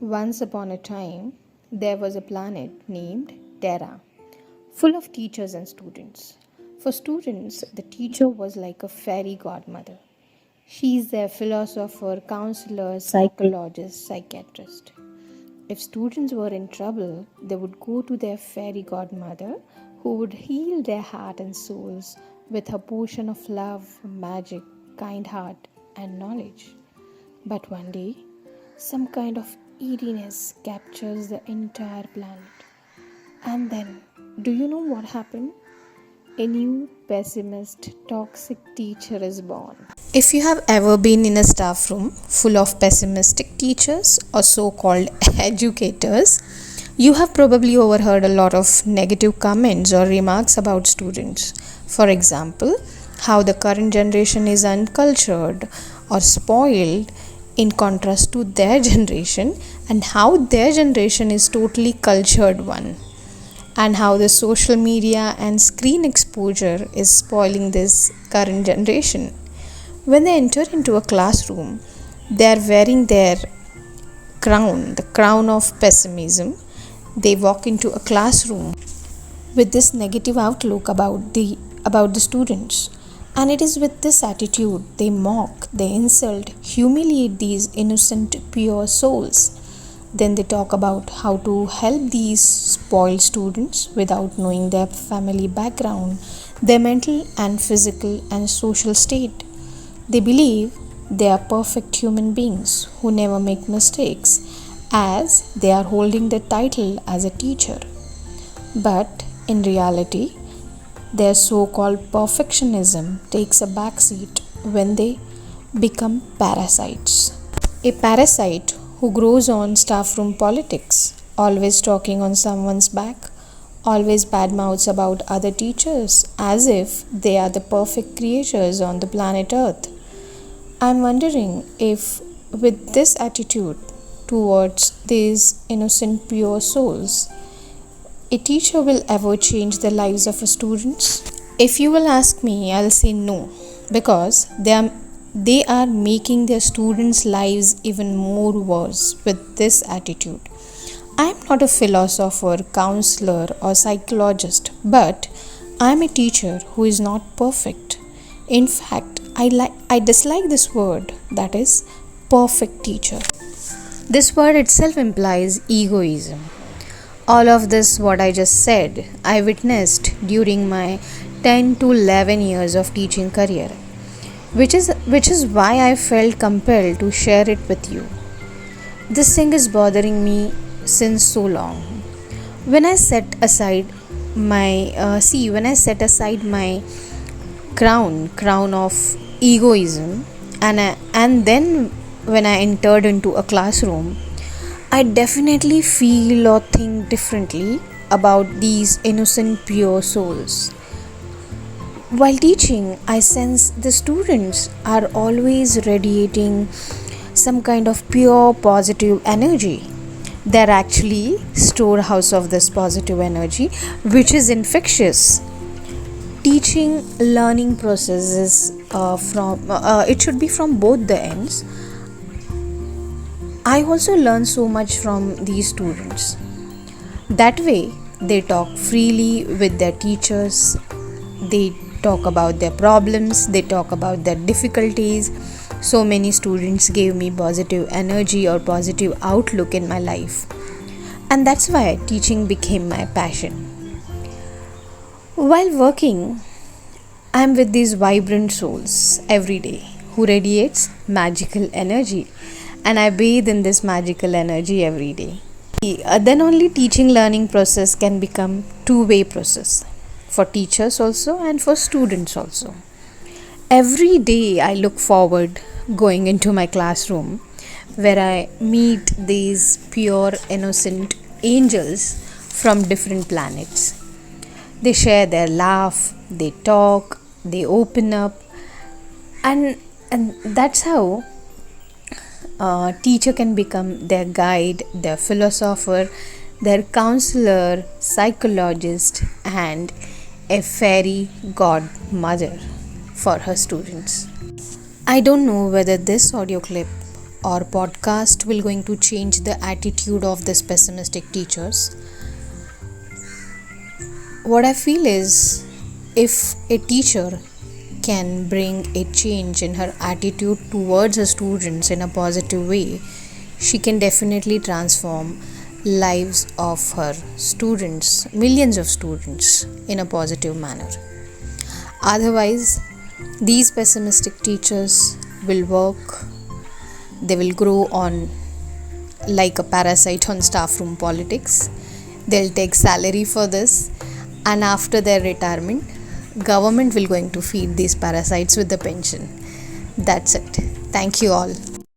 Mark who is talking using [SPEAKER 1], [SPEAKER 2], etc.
[SPEAKER 1] Once upon a time, there was a planet named Terra, full of teachers and students. For students, the teacher was like a fairy godmother. She is their philosopher, counselor, psychologist, psychiatrist. If students were in trouble, they would go to their fairy godmother who would heal their heart and souls with her potion of love, magic, kind heart, and knowledge. But one day, some kind of eeriness captures the entire planet. And then, do you know what happened? A new pessimist, toxic teacher is born. If you have ever been in a staff room full of pessimistic teachers or so called educators, you have probably overheard a lot of negative comments or remarks about students. For example, how the current generation is uncultured or spoiled in contrast to their generation, and how their generation is totally cultured one, and how the social media and screen exposure is spoiling this current generation. When they enter into a classroom, they are wearing their crown, the crown of pessimism. They walk into a classroom with this negative outlook about the students. And it is with this attitude they mock, they insult, humiliate these innocent, pure souls. Then they talk about how to help these spoiled students without knowing their family background, their mental and physical and social state. They believe they are perfect human beings who never make mistakes, as they are holding the title as a teacher. But in reality, their so called perfectionism takes a backseat when they become parasites. A parasite who grows on staff room politics, always talking on someone's back, always badmouths about other teachers as if they are the perfect creatures on the planet Earth. I'm wondering if, with this attitude towards these innocent, pure souls, a teacher will ever change the lives of her students? If you will ask me, I'll say no, because they are making their students' lives even more worse with this attitude. I am not a philosopher, counselor, or psychologist, but I am a teacher who is not perfect. In fact, I dislike this word, that is perfect teacher. This word itself implies egoism. All of this, what I just said, I witnessed during my 10 to 11 years of teaching career, which is why I felt compelled to share it with you. This thing is bothering me since so long. When I set aside my crown of egoism, and then when I entered into a classroom, I definitely feel or think differently about these innocent, pure souls. While teaching, I sense the students are always radiating some kind of pure positive energy. They're actually storehouse of this positive energy, which is infectious. Teaching learning process is from it should be from both the ends. I also learn so much from these students. That way, they talk freely with their teachers, they talk about their problems, they talk about their difficulties. So many students gave me positive energy or positive outlook in my life. And that's why teaching became my passion. While working, I am with these vibrant souls every day who radiates magical energy, and I bathe in this magical energy every day. Then only teaching learning process can become two-way process for teachers also and for students also. Every day I look forward going into my classroom where I meet these pure innocent angels from different planets. They share their laugh, they talk, they open up, and that's how teacher can become their guide, their philosopher, their counselor, psychologist, and a fairy godmother for her students. I don't know whether this audio clip or podcast will going to change the attitude of this pessimistic teachers. What I feel is, if a teacher can bring a change in her attitude towards her students in a positive way, she can definitely transform lives of her students, millions of students, in a positive manner. Otherwise, these pessimistic teachers will work, they will grow on like a parasite on staff room politics. They'll take salary for this, and after their retirement, government will going to feed these parasites with the pension. That's it. Thank you all.